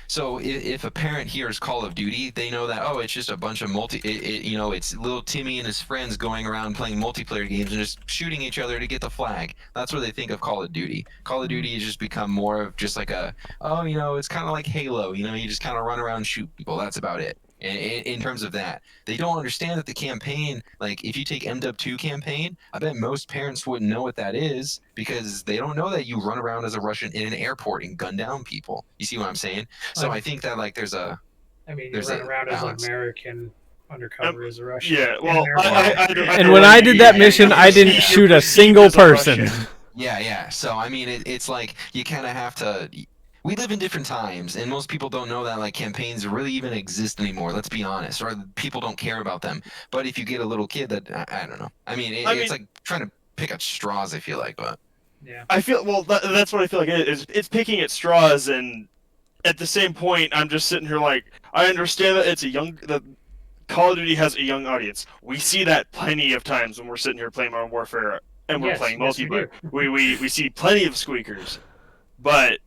so if a parent hears Call of Duty, they know that it's just a bunch of it's little Timmy and his friends going around playing multiplayer games and just shooting each other to get the flag. That's what they think of Call of Duty. Call of Duty has just become more of just like it's kind of like Halo. You just kind of run around and shoot people. That's about it. In terms of that, they don't understand that the campaign, like if you take MW2 campaign, I bet most parents wouldn't know what that is because they don't know that you run around as a Russian in an airport and gun down people. You see what I'm saying? So I think that like I mean, you there's run a around as an balance. American undercover as a Russian Yeah, in an well, airport. And when I did that mission, I didn't shoot a single person. Yeah. So I mean, it's like you kind of have to. We live in different times, and most people don't know that like campaigns really even exist anymore. Let's be honest, or people don't care about them. But if you get a little kid that I don't know. I mean, it's like trying to pick at straws. I feel like, but Yeah. I feel well. That's what I feel like it is. It's picking at straws, and at the same point, I'm just sitting here like I understand that that Call of Duty has a young audience. We see that plenty of times when we're sitting here playing Modern Warfare and we're playing Yes, we multiplayer. do. We see plenty of squeakers, but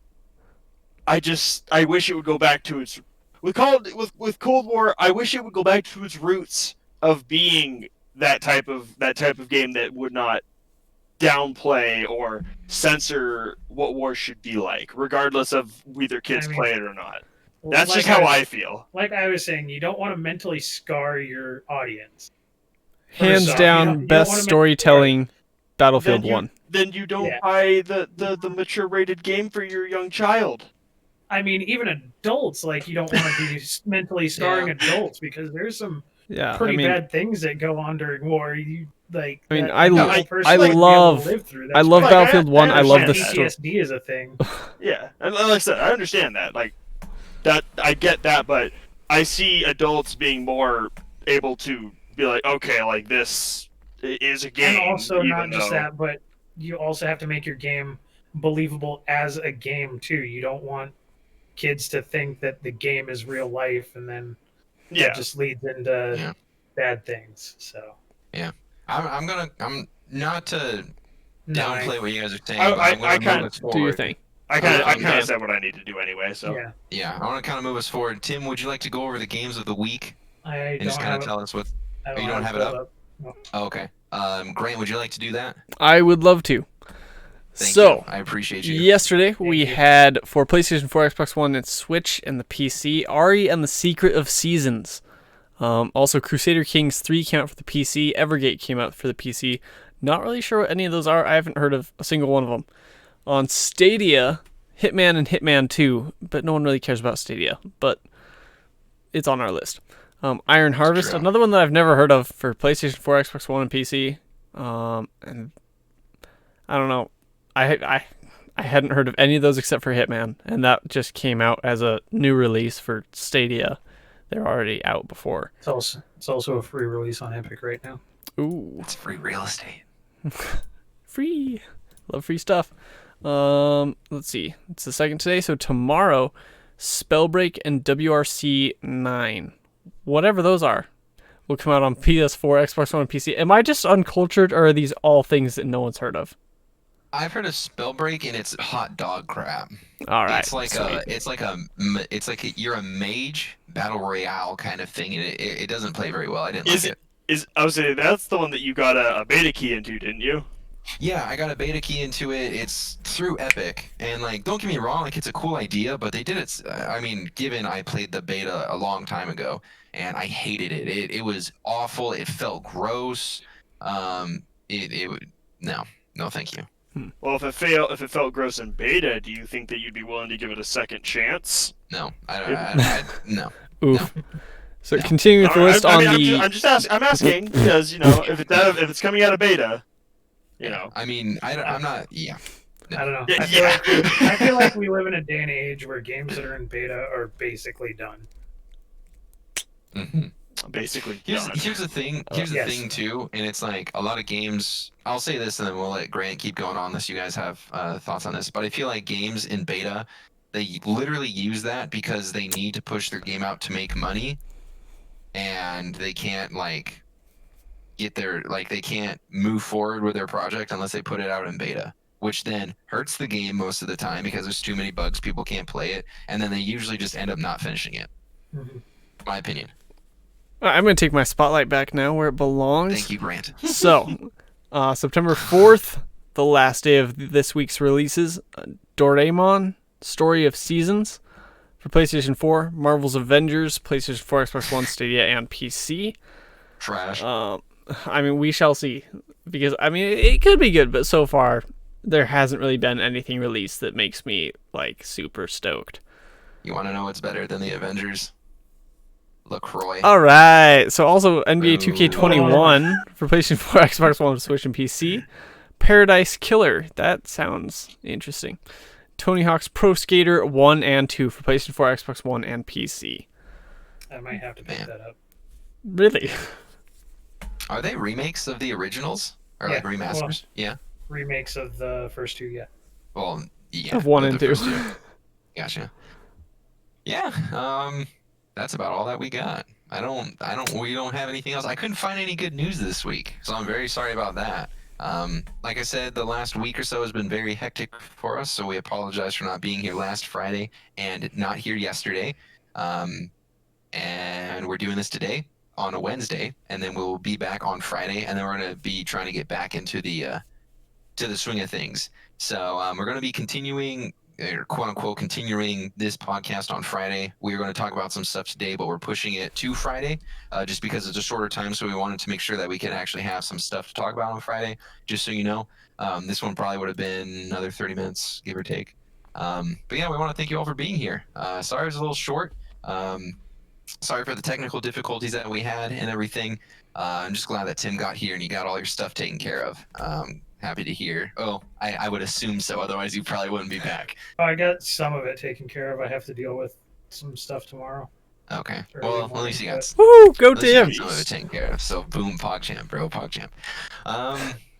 I wish it would go back to its with Cold War. I wish it would go back to its roots of being that type of game that would not downplay or censor what war should be like, regardless of whether kids play it or not. That's just how I feel. Like I was saying, you don't want to mentally scar your audience. Hands down, best storytelling, Battlefield 1. Then you don't buy the mature rated game for your young child. I mean, even adults, like you don't want to be mentally scarring adults because there's some pretty bad things that go on during war. You like. I mean, I love Battlefield 1. I love the story. PTSD is a thing. Yeah, and like I said, I understand that. Like that, I get that, but I see adults being more able to be like, okay, like this is a game. And also, not just that, but you also have to make your game believable as a game too. You don't want kids to think that the game is real life, and then that just leads into bad things. So yeah, I'm not to Nine. downplay what you guys are saying, I- but I'm I gonna move kinda- us Do your forward. thing. I kind of Dan. said what I need to do anyway. So Yeah. Yeah, I want to kind of move us forward. Tim, would you like to go over the games of the week I and just don't kind have of it. tell us what? I Oh, don't you don't have have it pulled up? No. Oh, okay. Grant, would you like to do that? I would love to. Thank So, you. I appreciate you. yesterday we you. had for PlayStation 4, Xbox One, and Switch, and the PC, Ari and the Secret of Seasons. Also, Crusader Kings 3 came out for the PC. Evergate came out for the PC. Not really sure what any of those are. I haven't heard of a single one of them. On Stadia, Hitman and Hitman 2, but no one really cares about Stadia, but it's on our list. Iron Harvest, true. another one that I've never heard of for PlayStation 4, Xbox One, and PC. And I don't know. I hadn't heard of any of those except for Hitman, and that just came out as a new release for Stadia. They're already out before. It's also a free release on Epic right now. Ooh, It's free real estate. free. Love free stuff. Let's see. It's the second today, so tomorrow, Spellbreak and WRC 9, whatever those are, will come out on PS4, Xbox One, and PC. Am I just uncultured, or are these all things that no one's heard of? I've heard of Spellbreak, and it's hot dog crap. All right, It's like sweet. you're a mage battle royale kind of thing, and it doesn't play very well. I didn't like it. I was saying that's the one that you got a beta key into, didn't you? Yeah, I got a beta key into it. It's through Epic, and like, don't get me wrong, like it's a cool idea, but they did it. I mean, given I played the beta a long time ago, and I hated it. It was awful. It felt gross. It would no, thank you. Well, if it felt gross in beta, do you think that you'd be willing to give it a second chance? No, I no. Oof. No. So No. continuing with the list on the. I'm just asking. I'm asking because if it's coming out of beta, I mean, I'm not. Yeah. I don't know. Yeah. I feel like we live in a day and age where games that are in beta are basically done. hmm basically Here's done. here's the thing. Here's the Yes. thing too, and it's like a lot of games. I'll say this, and then we'll let Grant keep going on unless you guys have thoughts on this. But I feel like games in beta, they literally use that because they need to push their game out to make money, and they can't like they can't move forward with their project unless they put it out in beta, which then hurts the game most of the time because there's too many bugs, people can't play it, and then they usually just end up not finishing it. Mhm. My opinion. I'm going to take my spotlight back now where it belongs. Thank you, Grant. So, September 4th, the last day of this week's releases, Doraemon, Story of Seasons for PlayStation 4, Marvel's Avengers, PlayStation 4, Xbox One, Stadia, and PC. Trash. I mean, we shall see. Because, I mean, it could be good, but so far, there hasn't really been anything released that makes me, like, super stoked. You want to know what's better than the Avengers? LaCroix. All right. So also NBA Ooh. 2K21 for PlayStation 4, Xbox One, Switch, and PC. Paradise Killer. That sounds interesting. Tony Hawk's Pro Skater 1 and 2 for PlayStation 4, Xbox One, and PC. I might have to pick Man. that up. Really? Are they remakes of the originals? Or like Yeah, remasters? well- Yeah. Remakes of the first two, yeah. Well, yeah. Of 1 the and 2. first two. Gotcha. Yeah. That's about all that we got. We don't have anything else. I couldn't find any good news this week, so I'm very sorry about that. Like I said, the last week or so has been very hectic for us, so we apologize for not being here last Friday and not here yesterday. And we're doing this today on a Wednesday, and then we'll be back on Friday, and then we're going to be trying to get back into the to the swing of things. So we're going to be continuing, or quote unquote, continuing this podcast on Friday. We're going to talk about some stuff today, but we're pushing it to Friday just because it's a shorter time. So we wanted to make sure that we can actually have some stuff to talk about on Friday. Just so you know, this one probably would have been another 30 minutes, give or take. But yeah, we want to thank you all for being here. Sorry it was a little short. Sorry for the technical difficulties that we had and everything. I'm just glad that Tim got here and you got all your stuff taken care of. Happy to hear. Oh, I would assume so. Otherwise, you probably wouldn't be back. Oh, I got some of it taken care of. I have to deal with some stuff tomorrow. Okay. Early Well, at morning, least you got, Woo! Go at least you got Tim! some of it taken care of. So, boom, PogChamp, bro, PogChamp.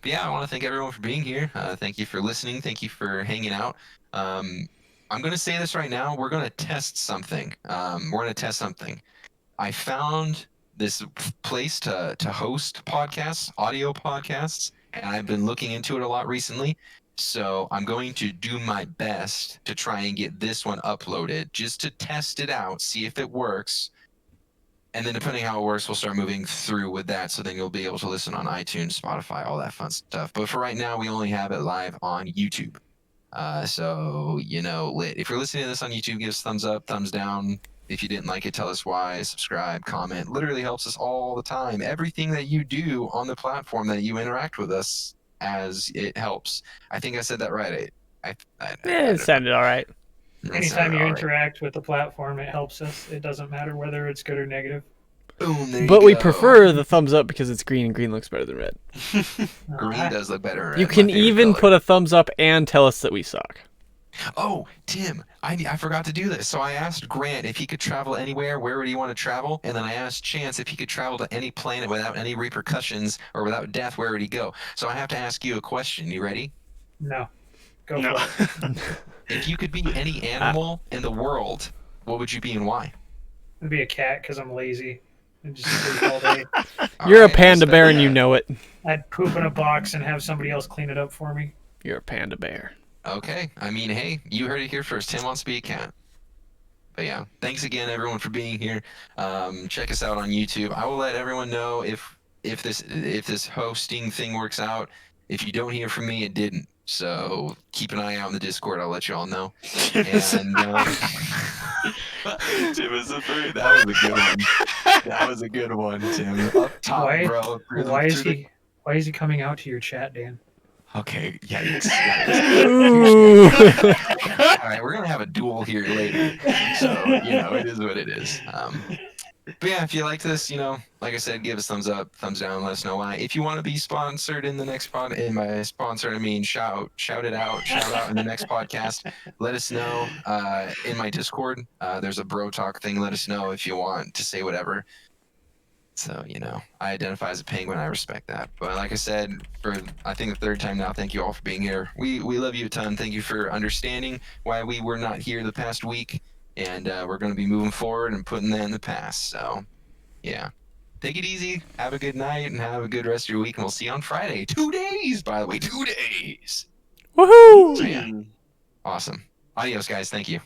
Yeah, I want to thank everyone for being here. Thank you for listening. Thank you for hanging out. I'm going to say this right now. We're going to test something. I found this place to host podcasts, audio podcasts, and I've been looking into it a lot recently. So I'm going to do my best to try and get this one uploaded just to test it out, see if it works. And then depending how it works, we'll start moving through with that. So then you'll be able to listen on iTunes, Spotify, all that fun stuff. But for right now, we only have it live on YouTube. So, lit. If you're listening to this on YouTube, give us a thumbs up, thumbs down. If you didn't like it, tell us why. Subscribe, comment. Literally helps us all the time. Everything that you do on the platform that you interact with us as it helps. I think I said that right. It sounded all right. Anytime you interact with the platform, it helps us. It doesn't matter whether it's good or negative. Boom, but we prefer the thumbs up because it's green, and green looks better than red. Green does look better. You can even put a thumbs up and tell us that we suck. Oh, Tim, I forgot to do this. So I asked Grant if he could travel anywhere, where would he want to travel? And then I asked Chance if he could travel to any planet without any repercussions or without death, where would he go? So I have to ask you a question. You ready? No. Go for it. If you could be any animal in the world, what would you be and why? I'd be a cat because I'm lazy and just sleep all day. You're a panda bear and you know it. I'd poop in a box and have somebody else clean it up for me. You're a panda bear. Okay. I mean, hey, you heard it here first. Tim wants to be a cat. But yeah, thanks again, everyone, for being here. Check us out on YouTube. I will let everyone know if this hosting thing works out. If you don't hear from me, it didn't. So keep an eye out in the Discord. I'll let you all know. And Tim was a very, that was a good one. That was a good one, Tim. Up top, bro. Why is he coming out to your chat, Dan? Okay, yikes. All right, we're gonna have a duel here later. So it is what it is. But yeah, if you like this, like I said, give us thumbs up, thumbs down, let us know why. If you want to be sponsored in the next pod, in my sponsor, I mean shout it out, shout out in the next podcast. Let us know in my Discord. There's a BroTalk thing. Let us know if you want to say whatever. So, I identify as a penguin. I respect that. But like I said, for I think the third time now, thank you all for being here. We love you a ton. Thank you for understanding why we were not here the past week. And we're going to be moving forward and putting that in the past. So, yeah. Take it easy. Have a good night and have a good rest of your week. And we'll see you on Friday. 2 days, by the way. 2 days. Woohoo! So, yeah. Awesome. Adios, guys. Thank you.